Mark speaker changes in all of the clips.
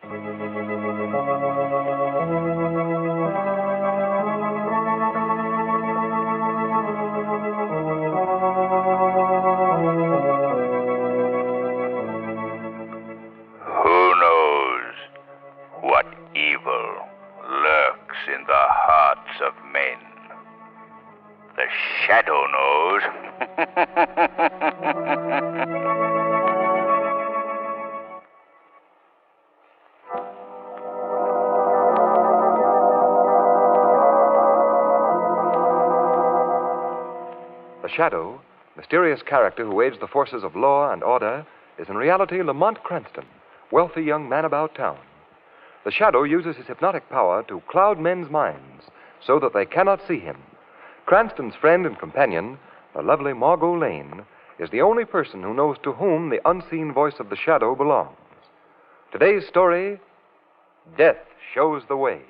Speaker 1: Who knows what evil lurks in the hearts of men? The shadow knows.
Speaker 2: The Shadow, mysterious character who aids the forces of law and order, is in reality Lamont Cranston, wealthy young man about town. The Shadow uses his hypnotic power to cloud men's minds so that they cannot see him. Cranston's friend and companion, the lovely Margot Lane, is the only person who knows to whom the unseen voice of the Shadow belongs. Today's story, Death Shows the Way.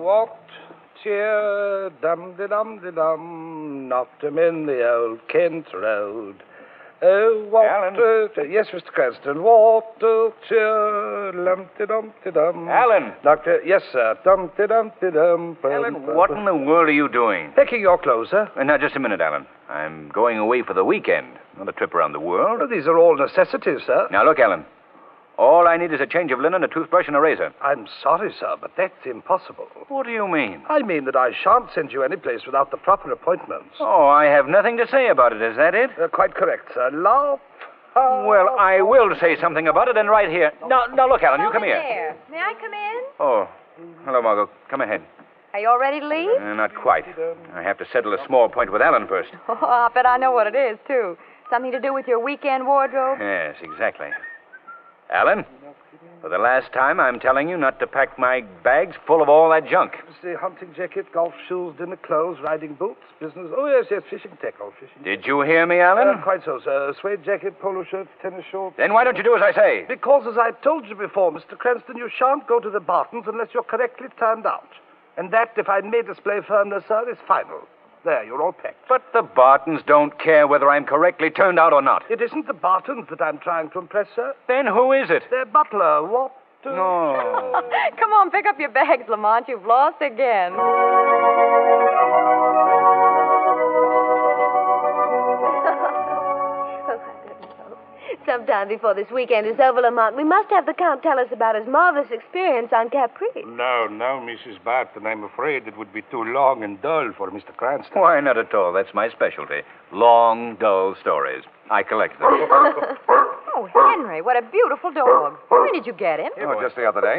Speaker 3: Walked here, dum-de-dum-de-dum, knocked him in the old Kent Road.
Speaker 1: Alan?
Speaker 3: Yes, Mr. Cranston. Walked here, lum-de-dum-de-dum.
Speaker 1: Alan?
Speaker 3: Doctor, yes, sir. Dum-de-dum-de-dum.
Speaker 1: Alan, what in the world are you doing?
Speaker 3: Taking your clothes, sir.
Speaker 1: Now, just a minute, Alan. I'm going away for the weekend, not a trip around the world.
Speaker 3: Well, these are all necessities, sir.
Speaker 1: Now, look, Alan. All I need is a change of linen, a toothbrush, and a razor.
Speaker 3: I'm sorry, sir, but that's impossible.
Speaker 1: What do you mean?
Speaker 3: I mean that I shan't send you any place without the proper appointments.
Speaker 1: Oh, I have nothing to say about it. Is that it?
Speaker 3: Quite correct, sir. Laugh.
Speaker 1: Well, I will say something about it, and right here. Now, look, Alan, you come here.
Speaker 4: There. May I come in?
Speaker 1: Oh, hello, Margot. Come ahead.
Speaker 4: Are you all ready to leave?
Speaker 1: Not quite. I have to settle a small point with Alan first.
Speaker 4: Oh, I bet I know what it is, too. Something to do with your weekend wardrobe?
Speaker 1: Yes, exactly. Alan, for the last time, I'm telling you not to pack my bags full of all that junk.
Speaker 3: See, hunting jacket, golf shoes, dinner clothes, riding boots, business. Oh, yes, fishing tackle, fishing.
Speaker 1: Did you hear me, Alan?
Speaker 3: Quite so, sir. Suede jacket, polo shirts, tennis shorts.
Speaker 1: Then why don't you do as I say?
Speaker 3: Because, as I told you before, Mr. Cranston, you shan't go to the Bartons unless you're correctly turned out. And that, if I may display firmness, sir, is final. There, you're all packed.
Speaker 1: But the Bartons don't care whether I'm correctly turned out or not.
Speaker 3: It isn't the Bartons that I'm trying to impress, sir.
Speaker 1: Then who is it?
Speaker 3: Their butler. What?
Speaker 1: No.
Speaker 4: Come on, pick up your bags, Lamont. You've lost again.
Speaker 5: Sometime before this weekend is over, Lamont, we must have the Count tell us about his marvelous experience on Capri.
Speaker 3: No, Mrs. Barton. I'm afraid it would be too long and dull for Mr. Cranston.
Speaker 1: Why, not at all. That's my specialty. Long, dull stories. I collect them.
Speaker 4: Oh, Henry, what a beautiful dog. Where did you get him?
Speaker 2: Oh, just the other day.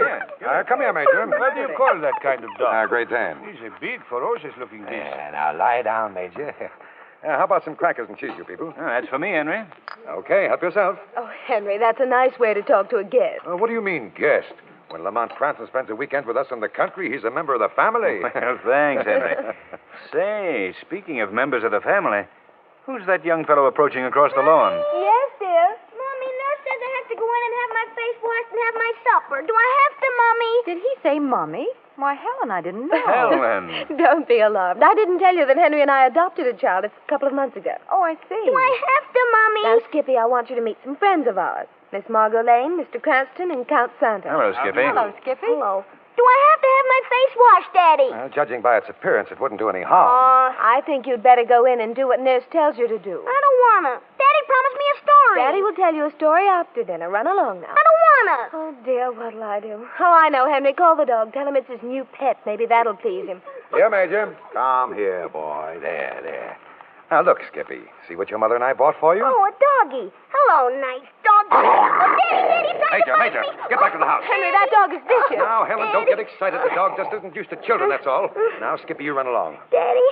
Speaker 2: Come here, Major.
Speaker 3: What do you call that kind of dog?
Speaker 2: Great Dane.
Speaker 3: He's a big, ferocious-looking beast.
Speaker 2: Now lie down, Major. How about some crackers and cheese, you people?
Speaker 1: Oh, that's for me, Henry.
Speaker 2: Okay, help yourself.
Speaker 5: Oh, Henry, that's a nice way to talk to a guest.
Speaker 2: What do you mean, guest? When Lamont Cranston spends a weekend with us in the country, he's a member of the family.
Speaker 1: Well, thanks, Henry. Say, speaking of members of the family, who's that young fellow approaching across the lawn?
Speaker 6: Yes, dear. Mommy, Nurse says I have to go in and have my face washed and have my supper. Do I have to, Mommy?
Speaker 4: Did he say Mummy? Why, Helen, I didn't know.
Speaker 1: Helen.
Speaker 5: Don't be alarmed. I didn't tell you that Henry and I adopted a child a couple of months ago.
Speaker 4: Oh, I see.
Speaker 6: Do I have to, Mommy?
Speaker 5: Now, Skippy, I want you to meet some friends of ours. Miss Margot Lane, Mr. Cranston, and Count Santa.
Speaker 1: Hello, Skippy.
Speaker 4: Hello, Skippy.
Speaker 5: Hello.
Speaker 6: Do I have to have my face washed, Daddy?
Speaker 2: Judging by its appearance, it wouldn't do any harm.
Speaker 5: I think you'd better go in and do what Nurse tells you to do.
Speaker 6: I don't wanna. Daddy promised me a story.
Speaker 5: Daddy will tell you a story after dinner. Run along now.
Speaker 6: I don't wanna.
Speaker 5: Oh, dear, what'll I do? Oh, I know, Henry. Call the dog. Tell him it's his new pet. Maybe that'll please him.
Speaker 2: Here, Major. Come here, boy. There. Now, look, Skippy. See what your mother and I bought for you?
Speaker 6: Oh, a doggy. Hello, nice dog. Oh, Daddy, try to
Speaker 2: Major, get back to the house.
Speaker 5: Henry, that dog is vicious.
Speaker 2: Now, Helen, don't get excited. The dog just isn't used to children, that's all. Now, Skippy, you run along.
Speaker 6: Daddy,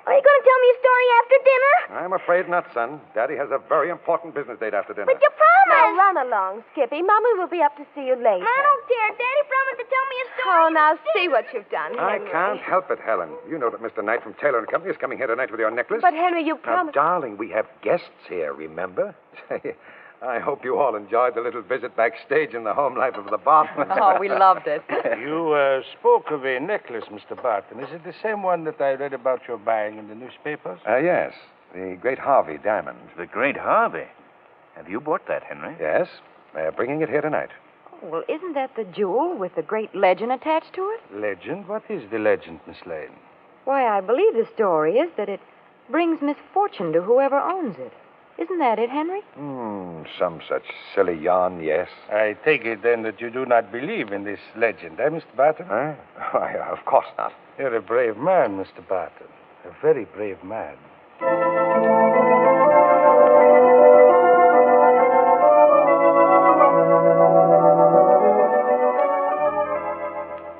Speaker 6: are you going to tell me a story after dinner?
Speaker 2: I'm afraid not, son. Daddy has a very important business date after dinner.
Speaker 6: But you promised.
Speaker 5: Now, run along, Skippy. Mommy will be up to see you later.
Speaker 6: I don't care. Daddy promised to tell me a story.
Speaker 5: Oh, now see what you've done,
Speaker 2: I
Speaker 5: Henry.
Speaker 2: can't help it, Helen. You know that Mr. Knight from Taylor and Company is coming here tonight with your necklace.
Speaker 5: But, Henry, you
Speaker 2: Now,
Speaker 5: promised...
Speaker 2: darling, we have guests here, remember? I hope you all enjoyed the little visit backstage in the home life of the Bartons.
Speaker 4: Oh, we loved it.
Speaker 3: You spoke of a necklace, Mr. Barton. Is it the same one that I read about your buying in the newspapers?
Speaker 2: Yes. The Great Harvey diamond.
Speaker 1: The Great Harvey. Have you bought that, Henry?
Speaker 2: Yes. They are bringing it here tonight.
Speaker 4: Well, isn't that the jewel with the great legend attached to it?
Speaker 3: Legend? What is the legend, Miss Lane?
Speaker 4: Why, I believe the story is that it brings misfortune to whoever owns it. Isn't that it, Henry?
Speaker 2: Some such silly yarn, yes.
Speaker 3: I take it, then, that you do not believe in this legend, Mr. Barton?
Speaker 2: Huh? Why, of course not.
Speaker 3: You're a brave man, Mr. Barton. A very brave man.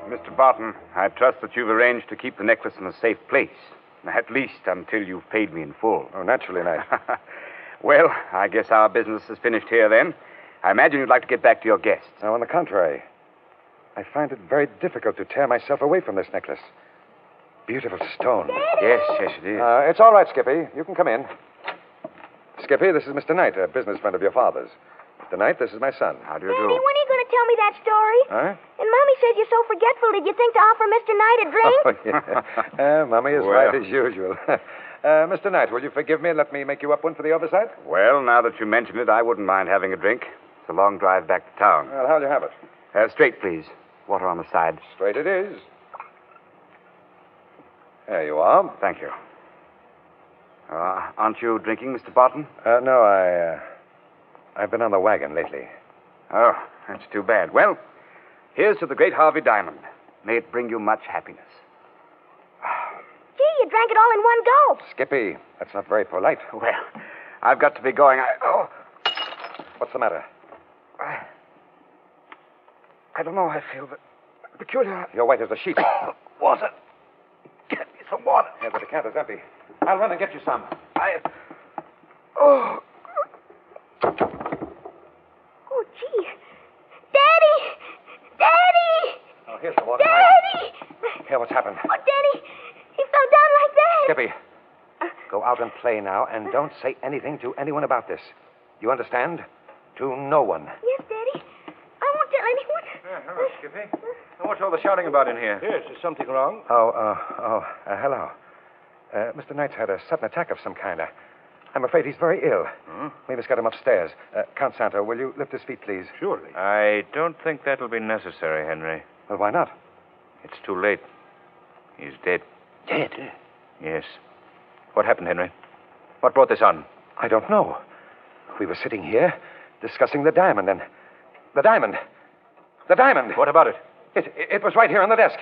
Speaker 7: Mr. Barton, I trust that you've arranged to keep the necklace in a safe place. At least until you've paid me in full.
Speaker 2: Oh, naturally, Knight.
Speaker 7: Well, I guess our business is finished here then. I imagine you'd like to get back to your guests.
Speaker 2: No, on the contrary. I find it very difficult to tear myself away from this necklace. Beautiful stone.
Speaker 7: Yes, it is.
Speaker 2: It's all right, Skippy. You can come in. Skippy, this is Mr. Knight, a business friend of your father's. Mr. Knight, this is my son.
Speaker 7: How do you
Speaker 6: Daddy,
Speaker 7: do?
Speaker 6: when are you going to tell me that story?
Speaker 2: Huh?
Speaker 6: And Mommy says you're so forgetful. Did you think to offer Mr. Knight a drink?
Speaker 2: Oh, yeah. Mommy is
Speaker 7: Well.
Speaker 2: right as usual. Mr. Knight, will you forgive me and let me make you up one for the oversight?
Speaker 7: Well, now that you mention it, I wouldn't mind having a drink. It's a long drive back to town.
Speaker 2: Well, how'll you have it?
Speaker 7: Straight, please. Water on the side.
Speaker 2: Straight it is. There you are.
Speaker 7: Thank you. Aren't you drinking, Mr. Barton?
Speaker 2: No, I've been on the wagon lately.
Speaker 7: Oh, that's too bad. Well, here's to the Great Harvey diamond. May it bring you much happiness.
Speaker 6: Gee, you drank it all in one gulp.
Speaker 2: Skippy, that's not very polite.
Speaker 7: Well, I've got to be going.
Speaker 2: What's the matter?
Speaker 7: I don't know. I feel peculiar.
Speaker 2: You're white as a sheet.
Speaker 3: Water. Get me some water.
Speaker 2: Yeah, but the canter's empty. I'll run and get you some.
Speaker 6: Oh, gee. Daddy! Daddy!
Speaker 2: Oh, here's the water.
Speaker 6: Daddy!
Speaker 2: Here, what's happened?
Speaker 6: Oh, Daddy, he fell down like that.
Speaker 2: Skippy, go out and play now, and don't say anything to anyone about this. You understand? To no one.
Speaker 6: Yes, Daddy. I won't tell anyone.
Speaker 1: Hello, Skippy. What's all the shouting about in here?
Speaker 3: Yes, is something wrong?
Speaker 2: Hello. Mr. Knight's had a sudden attack of some kind. I'm afraid he's very ill. We must get him upstairs. Count Santo, will you lift his feet, please?
Speaker 3: Surely.
Speaker 1: I don't think that'll be necessary, Henry.
Speaker 2: Well, why not?
Speaker 1: It's too late. He's dead.
Speaker 3: Dead?
Speaker 1: Yes. What happened, Henry? What brought this on?
Speaker 2: I don't know. We were sitting here discussing the diamond, and... The diamond! The diamond!
Speaker 1: What about it?
Speaker 2: It was right here on the desk.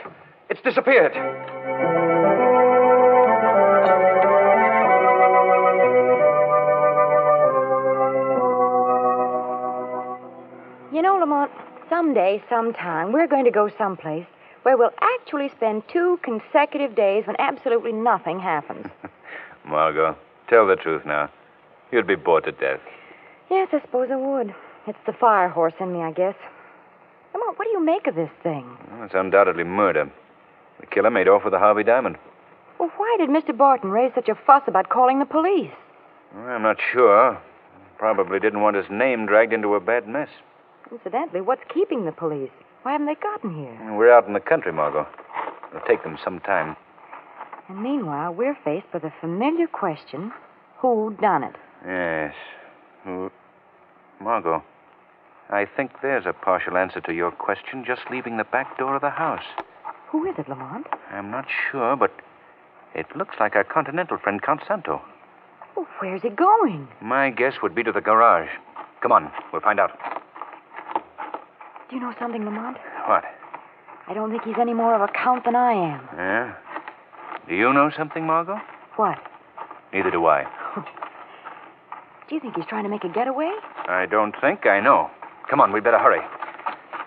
Speaker 2: It's disappeared.
Speaker 4: You know, Lamont, someday, sometime, we're going to go someplace where we'll actually spend 2 consecutive days when absolutely nothing happens.
Speaker 1: Margot, tell the truth now. You'd be bored to death.
Speaker 4: Yes, I suppose I would. It's the fire horse in me, I guess. Lamont, what do you make of this thing?
Speaker 1: Well, it's undoubtedly murder. The killer made off with the Harvey diamond.
Speaker 4: Well, why did Mr. Barton raise such a fuss about calling the police?
Speaker 1: Well, I'm not sure. Probably didn't want his name dragged into a bad mess.
Speaker 4: Incidentally, what's keeping the police? Why haven't they gotten here?
Speaker 1: We're out in the country, Margot. It'll take them some time.
Speaker 4: And meanwhile, we're faced with a familiar question. Who done it?
Speaker 1: Yes. Margot, I think there's a partial answer to your question just leaving the back door of the house.
Speaker 4: Who is it, Lamont?
Speaker 1: I'm not sure, but it looks like our continental friend, Count Santo.
Speaker 4: Well, where's he going?
Speaker 1: My guess would be to the garage. Come on, we'll find out.
Speaker 4: Do you know something, Lamont?
Speaker 1: What?
Speaker 4: I don't think he's any more of a count than I am.
Speaker 1: Yeah? Do you know something, Margot?
Speaker 4: What?
Speaker 1: Neither do I.
Speaker 4: Do you think he's trying to make a getaway?
Speaker 1: I don't think I know. Come on, we'd better hurry.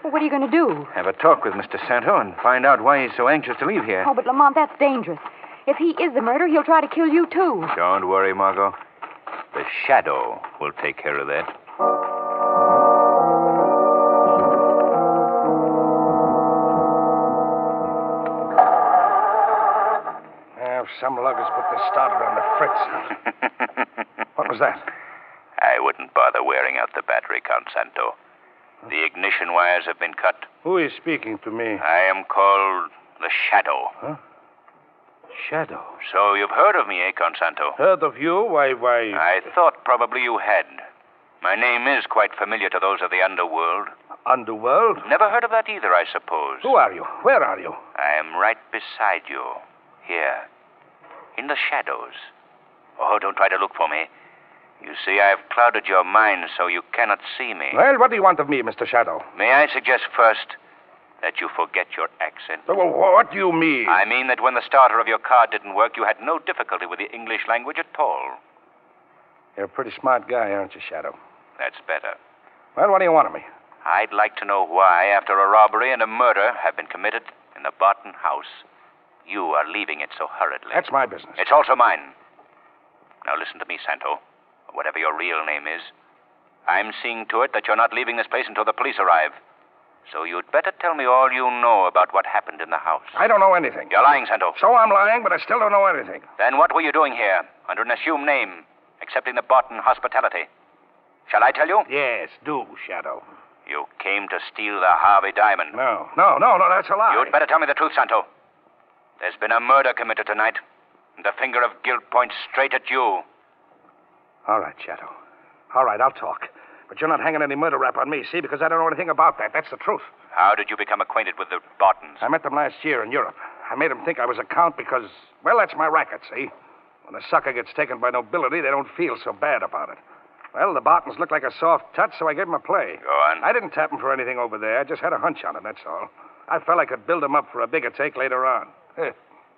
Speaker 4: Well, what are you going to do?
Speaker 1: Have a talk with Mr. Santo and find out why he's so anxious to leave here.
Speaker 4: Oh, but Lamont, that's dangerous. If he is the murderer, he'll try to kill you, too.
Speaker 1: Don't worry, Margot. The shadow will take care of that.
Speaker 3: Some luggers put the starter on the fritz. What was that?
Speaker 1: I wouldn't bother wearing out the battery, Count Santo. The ignition wires have been cut.
Speaker 3: Who is speaking to me?
Speaker 1: I am called the Shadow.
Speaker 3: Huh? Shadow?
Speaker 1: So you've heard of me, eh, Count Santo?
Speaker 3: Heard of you? Why...
Speaker 1: I thought probably you had. My name is quite familiar to those of the underworld.
Speaker 3: Underworld?
Speaker 1: Never heard of that either, I suppose.
Speaker 3: Who are you? Where are you?
Speaker 1: I am right beside you. Here. In the shadows. Oh, don't try to look for me. You see, I've clouded your mind so you cannot see me.
Speaker 3: Well, what do you want of me, Mr. Shadow?
Speaker 1: May I suggest first that you forget your accent?
Speaker 3: Well, what do you mean?
Speaker 1: I mean that when the starter of your car didn't work, you had no difficulty with the English language at all.
Speaker 3: You're a pretty smart guy, aren't you, Shadow?
Speaker 1: That's better.
Speaker 3: Well, what do you want of me?
Speaker 1: I'd like to know why, after a robbery and a murder have been committed in the Barton house, you are leaving it so hurriedly.
Speaker 3: That's my business.
Speaker 1: It's also mine. Now listen to me, Santo, or whatever your real name is. I'm seeing to it that you're not leaving this place until the police arrive. So you'd better tell me all you know about what happened in the house.
Speaker 3: I don't know anything.
Speaker 1: You're lying, Santo.
Speaker 3: So I'm lying, but I still don't know anything.
Speaker 1: Then what were you doing here, under an assumed name, accepting the Barton hospitality? Shall I tell you?
Speaker 3: Yes, do, Shadow.
Speaker 1: You came to steal the Harvey diamond.
Speaker 3: No, that's a lie.
Speaker 1: You'd better tell me the truth, Santo. There's been a murder committed tonight, and the finger of guilt points straight at you.
Speaker 3: All right, Shadow. All right, I'll talk. But you're not hanging any murder rap on me, see, because I don't know anything about that. That's the truth.
Speaker 1: How did you become acquainted with the Bartons?
Speaker 3: I met them last year in Europe. I made them think I was a count because, well, that's my racket, see? When a sucker gets taken by nobility, they don't feel so bad about it. Well, the Bartons looked like a soft touch, so I gave them a play.
Speaker 1: Go on.
Speaker 3: I didn't tap them for anything over there. I just had a hunch on it, that's all. I felt I could build them up for a bigger take later on.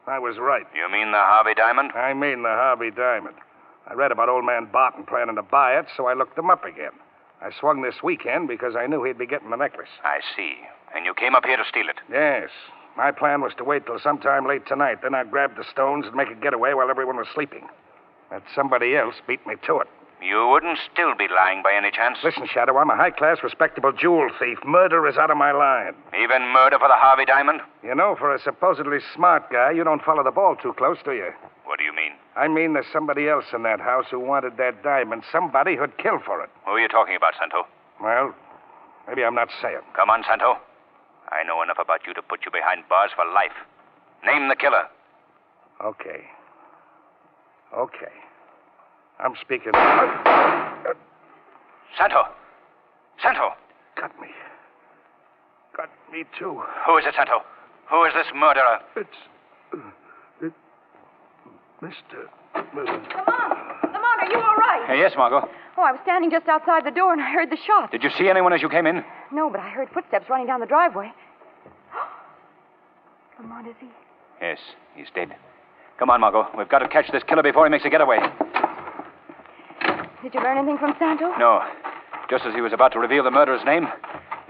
Speaker 3: I was right.
Speaker 1: You mean the Harvey diamond?
Speaker 3: I mean the Harvey diamond. I read about old man Barton planning to buy it, so I looked him up again. I swung this weekend because I knew he'd be getting the necklace.
Speaker 1: I see. And you came up here to steal it?
Speaker 3: Yes. My plan was to wait till sometime late tonight. Then I'd grab the stones and make a getaway while everyone was sleeping. But somebody else beat me to it.
Speaker 1: You wouldn't still be lying by any chance?
Speaker 3: Listen, Shadow, I'm a high-class, respectable jewel thief. Murder is out of my line.
Speaker 1: Even murder for the Harvey diamond?
Speaker 3: You know, for a supposedly smart guy, you don't follow the ball too close, do you?
Speaker 1: What do you mean?
Speaker 3: I mean there's somebody else in that house who wanted that diamond. Somebody who'd kill for it.
Speaker 1: Who are you talking about, Santo?
Speaker 3: Well, maybe I'm not saying.
Speaker 1: Come on, Santo. I know enough about you to put you behind bars for life. Name the killer.
Speaker 3: Okay. I'm speaking.
Speaker 1: Santo! Santo!
Speaker 3: Got me too.
Speaker 1: Who is it, Santo? Who is this murderer?
Speaker 3: It's Mr.
Speaker 4: Lamont, are you all right?
Speaker 1: Yes, Margot.
Speaker 4: Oh, I was standing just outside the door and I heard the shot.
Speaker 1: Did you see anyone as you came in?
Speaker 4: No, but I heard footsteps running down the driveway. Lamont, is he?
Speaker 1: Yes, he's dead. Come on, Margot. We've got to catch this killer before he makes a getaway.
Speaker 4: Did you learn anything from Santo?
Speaker 1: No. Just as he was about to reveal the murderer's name,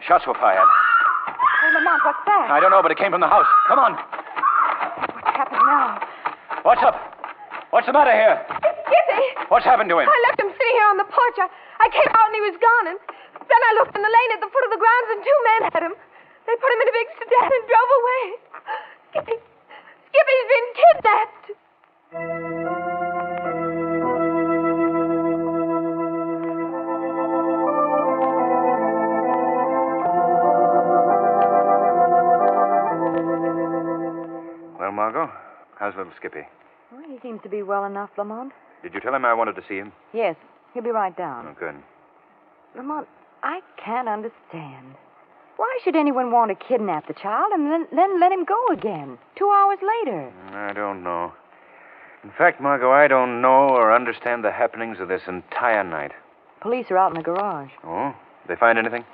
Speaker 1: shots were fired.
Speaker 4: Oh, Lamont, what's that?
Speaker 1: I don't know, but it came from the house. Come on.
Speaker 4: What's happened now?
Speaker 1: What's up? What's the matter here?
Speaker 5: It's Skippy.
Speaker 1: What's happened to him?
Speaker 5: I left him sitting here on the porch. I came out and he was gone. And then I looked in the lane at the foot of the grounds and two men had him. They put him in a big sedan and drove away. Skippy's been kidnapped.
Speaker 2: Well, Margot, how's little Skippy?
Speaker 4: Well, he seems to be well enough, Lamont.
Speaker 2: Did you tell him I wanted to see him?
Speaker 4: Yes, he'll be right down.
Speaker 2: Oh, good.
Speaker 4: Lamont, I can't understand. Why should anyone want to kidnap the child and then let him go again 2 hours later?
Speaker 1: I don't know. In fact, Margot, I don't know or understand the happenings of this entire night.
Speaker 4: Police are out in the garage.
Speaker 1: Oh? They find anything?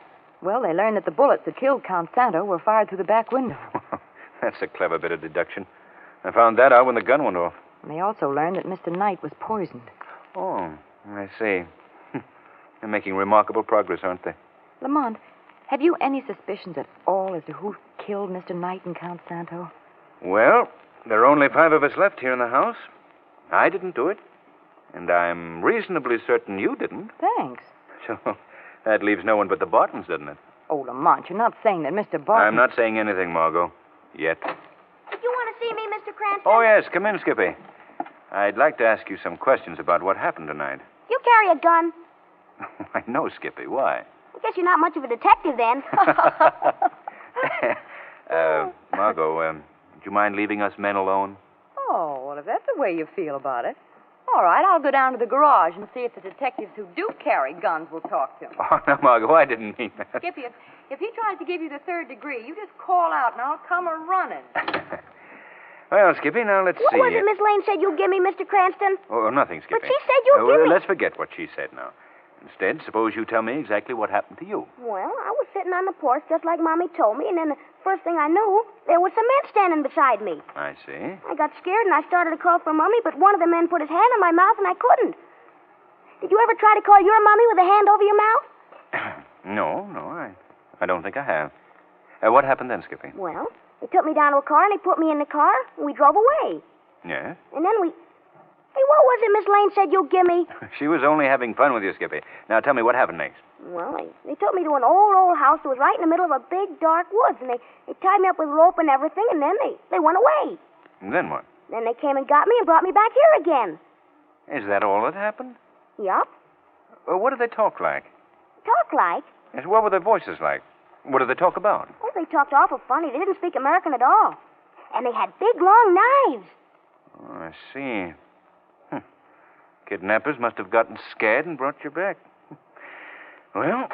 Speaker 4: Well, they learned that the bullets that killed Count Santo were fired through the back window.
Speaker 1: That's a clever bit of deduction. I found that out when the gun went off.
Speaker 4: And they also learned that Mr. Knight was poisoned.
Speaker 1: Oh, I see. They're making remarkable progress, aren't they?
Speaker 4: Lamont, have you any suspicions at all as to who killed Mr. Knight and Count Santo?
Speaker 1: Well, there are only 5 of us left here in the house. I didn't do it. And I'm reasonably certain you didn't.
Speaker 4: Thanks.
Speaker 1: So that leaves no one but the Bartons, doesn't it?
Speaker 4: Oh, Lamont, you're not saying that Mr. Barton...
Speaker 1: I'm not saying anything, Margot. Yet.
Speaker 6: You want to see me, Mr. Cranston?
Speaker 1: Oh, yes. Come in, Skippy. I'd like to ask you some questions about what happened tonight.
Speaker 6: You carry a gun?
Speaker 1: I know, Skippy. Why?
Speaker 6: I guess you're not much of a detective then.
Speaker 1: Margot, would you mind leaving us men alone?
Speaker 4: Oh, well, if that's the way you feel about it. All right, I'll go down to the garage and see if the detectives who do carry guns will talk to him.
Speaker 1: Oh, no, Margot, I didn't mean that.
Speaker 4: Skippy, if he tries to give you the third degree, you just call out and I'll come a-running.
Speaker 1: Well, Skippy, now let's see.
Speaker 6: What was it Miss Lane said you'd give me, Mr. Cranston?
Speaker 1: Oh, nothing, Skippy.
Speaker 6: But she said you'd give me...
Speaker 1: Let's forget what she said now. Instead, suppose you tell me exactly what happened to you.
Speaker 6: Well, I was sitting on the porch just like Mommy told me, and then the first thing I knew, there was some men standing beside me.
Speaker 1: I see.
Speaker 6: I got scared and I started to call for Mommy, but one of the men put his hand on my mouth and I couldn't. Did you ever try to call your Mommy with a hand over your mouth?
Speaker 1: No, I don't think I have. What happened then, Skippy?
Speaker 6: Well, they took me down to a car and they put me in the car and we drove away.
Speaker 1: Yes?
Speaker 6: And then we... Hey, what was it Miss Lane said you'd give me?
Speaker 1: She was only having fun with you, Skippy. Now tell me what happened next.
Speaker 6: Well, they took me to an old house that was right in the middle of a big, dark woods, and they tied me up with rope and everything, and then they went away.
Speaker 1: And then what?
Speaker 6: Then they came and got me and brought me back here again.
Speaker 1: Is that all that happened?
Speaker 6: Yup.
Speaker 1: What did they talk like?
Speaker 6: Talk like?
Speaker 1: Yes, what were their voices like? What did they talk about?
Speaker 6: Oh, they talked awful funny. They didn't speak American at all. And they had big, long knives.
Speaker 1: Oh, I see. Kidnappers must have gotten scared and brought you back. Well...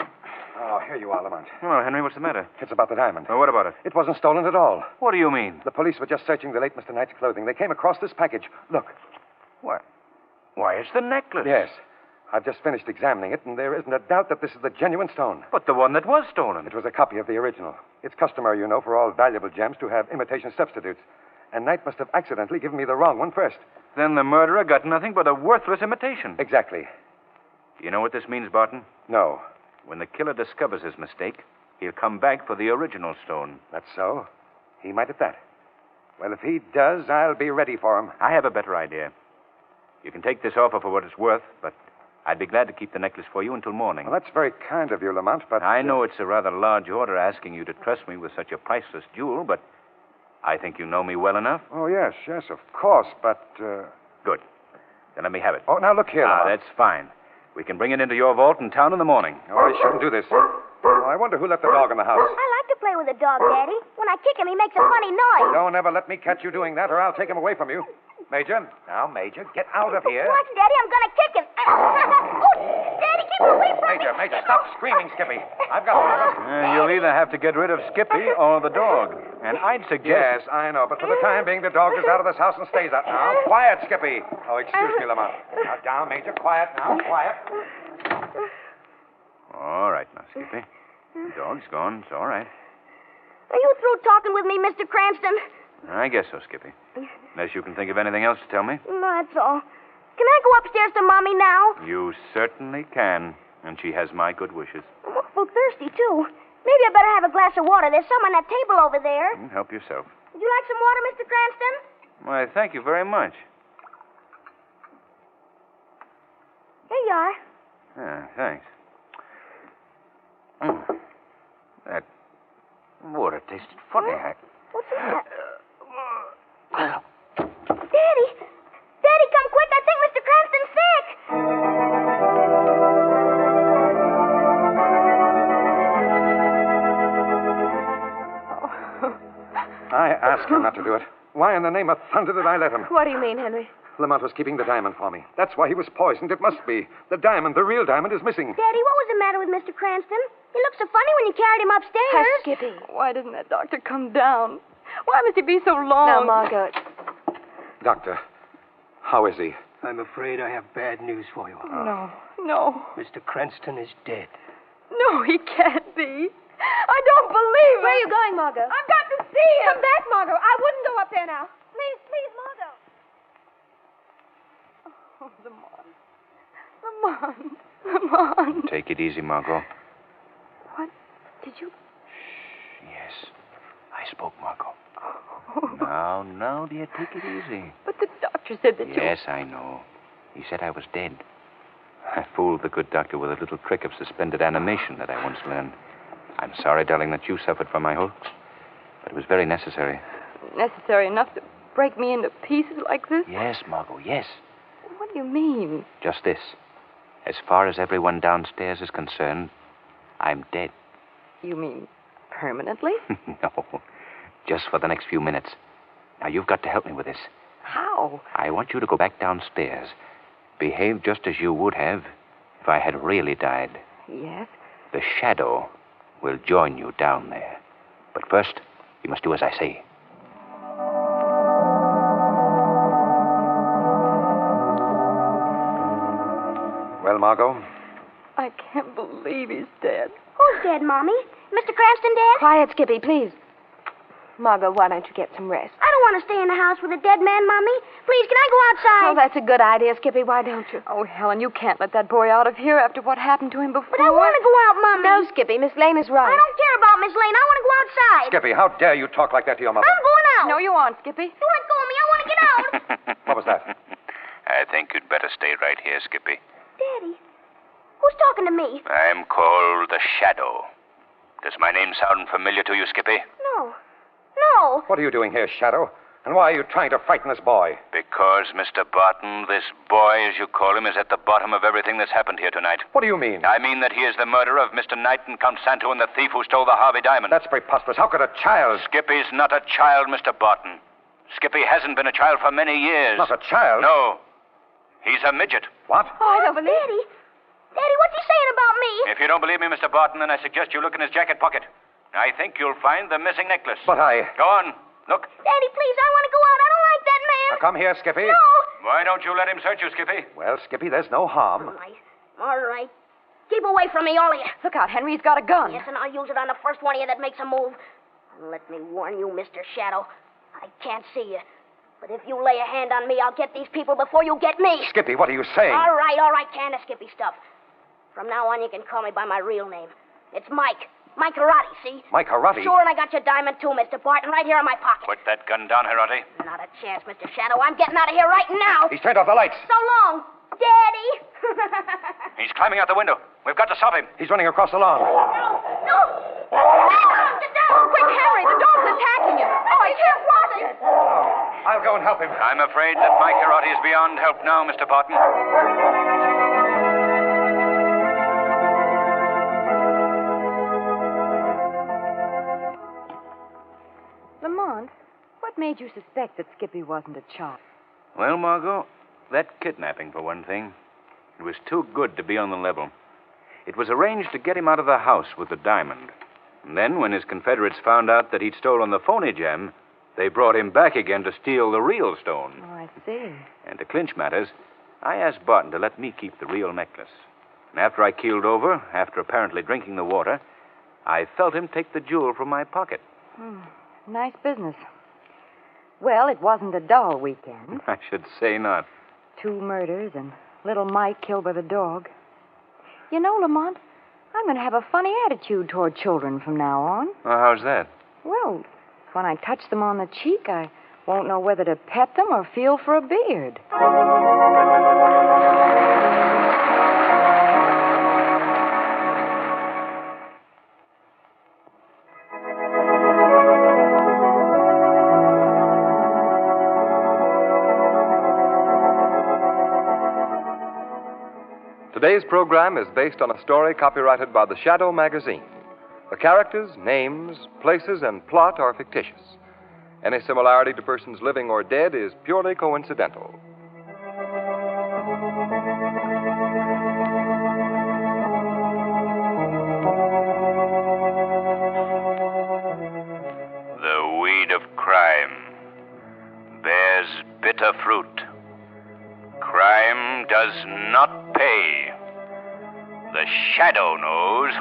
Speaker 3: Oh, here you are, Lamont.
Speaker 1: Hello, Henry. What's the matter?
Speaker 3: It's about the diamond.
Speaker 1: What about it?
Speaker 3: It wasn't stolen at all.
Speaker 1: What do you mean?
Speaker 3: The police were just searching the late Mr. Knight's clothing. They came across this package. Look.
Speaker 1: What? Why, it's the necklace.
Speaker 3: Yes. I've just finished examining it, and there isn't a doubt that this is the genuine stone.
Speaker 1: But the one that was stolen.
Speaker 3: It was a copy of the original. It's customary, you know, for all valuable gems to have imitation substitutes. And Knight must have accidentally given me the wrong one first.
Speaker 1: Then the murderer got nothing but a worthless imitation.
Speaker 3: Exactly.
Speaker 1: You know what this means, Barton?
Speaker 3: No.
Speaker 1: When the killer discovers his mistake, he'll come back for the original stone.
Speaker 3: That's so. He might at that. Well, if he does, I'll be ready for him.
Speaker 1: I have a better idea. You can take this offer for what it's worth, but I'd be glad to keep the necklace for you until morning.
Speaker 3: Well, that's very kind of you, Lamont, but...
Speaker 1: I know it's a rather large order asking you to trust me with such a priceless jewel, but I think you know me well enough.
Speaker 3: Oh, yes, of course, but...
Speaker 1: Good. Then let me have it.
Speaker 3: Oh, now look here, Lamont.
Speaker 1: That's fine. We can bring it into your vault in town in the morning.
Speaker 3: Oh, I shouldn't do this. Oh, I wonder who let the dog in the house.
Speaker 6: I like to play with a dog, Daddy. When I kick him, he makes a funny noise.
Speaker 3: Don't ever let me catch you doing that, or I'll take him away from you. Major. Now, Major, get out of here.
Speaker 6: Watch, Daddy. I'm going to kick him. Oh, Daddy, keep away from me.
Speaker 3: Major, stop screaming, Skippy. I've got one of them.
Speaker 1: You'll either have to get rid of Skippy or the dog. And I'd suggest...
Speaker 3: Yes, I know, but for the time being, the dog is out of this house and stays out now. Quiet, Skippy. Oh, excuse me, Lamont. Now, down, Major. Quiet now. Quiet.
Speaker 1: All right now, Skippy. The dog's gone. It's all right.
Speaker 6: Are you through talking with me, Mr. Cranston?
Speaker 1: I guess so, Skippy. Unless you can think of anything else to tell me.
Speaker 6: No, that's all. Can I go upstairs to Mommy now?
Speaker 1: You certainly can. And she has my good wishes.
Speaker 6: I'm awful thirsty, too. Maybe I better have a glass of water. There's some on that table over there.
Speaker 1: Help yourself.
Speaker 6: Would you like some water, Mr. Cranston?
Speaker 1: Why, thank you very much.
Speaker 6: Here you are.
Speaker 1: Thanks. That water tasted funny.
Speaker 6: What's that? Daddy! Daddy, come quick. I think Mr. Cranston's sick.
Speaker 3: I asked him not to do it. Why in the name of thunder did I let him?
Speaker 5: What do you mean, Henry?
Speaker 3: Lamont was keeping the diamond for me. That's why he was poisoned. It must be. The diamond, the real diamond, is missing.
Speaker 6: Daddy, what was the matter with Mr. Cranston? He looked so funny when you carried him upstairs.
Speaker 5: Hush, Skippy. Why doesn't that doctor come down? Why must he be so long?
Speaker 4: Now, Margot.
Speaker 3: Doctor, how is he?
Speaker 8: I'm afraid I have bad news for you.
Speaker 5: No.
Speaker 8: Mr. Cranston is dead.
Speaker 5: No, he can't be. I don't believe it.
Speaker 4: Where are you going, Margot?
Speaker 5: I've got to see him. Come back, Margot. I wouldn't go up there now. Please, Margot. Oh, Lamont.
Speaker 1: Take it easy, Margot.
Speaker 5: What? Did you?
Speaker 1: Yes. I spoke, Margot. Now, dear, take it easy.
Speaker 5: But the doctor said that you...
Speaker 1: Yes, I know. He said I was dead. I fooled the good doctor with a little trick of suspended animation that I once learned. I'm sorry, darling, that you suffered from my hoax, but it was very necessary.
Speaker 5: Necessary enough to break me into pieces like this?
Speaker 1: Yes, Margot, yes.
Speaker 5: What do you mean?
Speaker 1: Just this. As far as everyone downstairs is concerned, I'm dead.
Speaker 4: You mean permanently?
Speaker 1: No, just for the next few minutes. Now, you've got to help me with this.
Speaker 4: How?
Speaker 1: I want you to go back downstairs. Behave just as you would have if I had really died.
Speaker 4: Yes?
Speaker 1: The shadow will join you down there. But first, you must do as I say.
Speaker 2: Well, Margot?
Speaker 4: I can't believe he's dead.
Speaker 6: Who's dead, Mommy? Mr. Cranston dead?
Speaker 5: Quiet, Skippy, please. Margot, why don't you get some rest?
Speaker 6: I don't want to stay in the house with a dead man, Mommy. Please, can I go outside?
Speaker 5: Oh, that's a good idea, Skippy. Why don't you?
Speaker 4: Oh, Helen, you can't let that boy out of here after what happened to him before.
Speaker 6: But I want to go out, Mommy.
Speaker 5: No, Skippy. Miss Lane is right.
Speaker 6: I don't care about Miss Lane. I want to go outside.
Speaker 2: Skippy, how dare you talk like that to your mother?
Speaker 6: I'm going out.
Speaker 4: No, you aren't, Skippy.
Speaker 6: You let go of me. I want to get out.
Speaker 2: What was that?
Speaker 1: I think you'd better stay right here, Skippy.
Speaker 6: Daddy, who's talking to me?
Speaker 1: I'm called the Shadow. Does my name sound familiar to you, Skippy?
Speaker 6: No. No.
Speaker 2: What are you doing here, Shadow? And why are you trying to frighten this boy?
Speaker 1: Because, Mr. Barton, this boy, as you call him, is at the bottom of everything that's happened here tonight.
Speaker 2: What do you mean?
Speaker 1: I mean that he is the murderer of Mr. Knight and Count Santo and the thief who stole the Harvey diamond.
Speaker 2: That's preposterous. How could a child...
Speaker 1: Skippy's not a child, Mr. Barton. Skippy hasn't been a child for many years.
Speaker 2: Not a child?
Speaker 1: No. He's a midget.
Speaker 2: What?
Speaker 6: Oh, I don't believe Daddy. Daddy, what's he saying about me?
Speaker 1: If you don't believe me, Mr. Barton, then I suggest you look in his jacket pocket. I think you'll find the missing necklace.
Speaker 2: But I...
Speaker 1: Go on. Look.
Speaker 6: Daddy, please, I want to go out. I don't like that man.
Speaker 2: Now, come here, Skippy.
Speaker 6: No.
Speaker 1: Why don't you let him search you, Skippy?
Speaker 2: Well, Skippy, there's no harm.
Speaker 6: All right. Keep away from me, all of you.
Speaker 4: Look out, Henry. He's got a gun.
Speaker 6: Yes, and I'll use it on the first one of you that makes a move. And let me warn you, Mr. Shadow, I can't see you. But if you lay a hand on me, I'll get these people before you get me.
Speaker 2: Skippy, what are you saying?
Speaker 6: All right, can of Skippy stuff. From now on, you can call me by my real name. It's Mike. Mike Harati, see?
Speaker 2: Mike Harati?
Speaker 6: Sure, and I got your diamond, too, Mr. Barton, right here in my pocket.
Speaker 1: Put that gun down, Harati.
Speaker 6: Not a chance, Mr. Shadow. I'm getting out of here right now.
Speaker 2: He's turned off the lights.
Speaker 6: So long, Daddy.
Speaker 1: He's climbing out the window. We've got to stop him.
Speaker 2: He's running across the lawn.
Speaker 6: No. Sit down.
Speaker 5: Quick, Henry, the dog's attacking him.
Speaker 6: Oh, I can't watch it.
Speaker 2: I'll go and help him.
Speaker 1: I'm afraid that Mike Harati is beyond help now, Mr. Barton.
Speaker 4: Lamont, what made you suspect that Skippy wasn't a child?
Speaker 1: Well, Margot, that kidnapping, for one thing. It was too good to be on the level. It was arranged to get him out of the house with the diamond. And then, when his Confederates found out that he'd stolen the phony gem, they brought him back again to steal the real stone.
Speaker 4: Oh, I see.
Speaker 1: And to clinch matters, I asked Barton to let me keep the real necklace. And after I keeled over, after apparently drinking the water, I felt him take the jewel from my pocket.
Speaker 4: Nice business. Well, it wasn't a dull weekend.
Speaker 1: I should say not.
Speaker 4: 2 murders and little Mike killed by the dog. You know, Lamont, I'm going to have a funny attitude toward children from now on.
Speaker 1: Oh, how's that?
Speaker 4: Well, when I touch them on the cheek, I won't know whether to pet them or feel for a beard.
Speaker 2: Today's program is based on a story copyrighted by the Shadow magazine. The characters, names, places, and plot are fictitious. Any similarity to persons living or dead is purely coincidental.
Speaker 1: The weed of crime bears bitter fruit. Crime does not pay. The Shadow knows.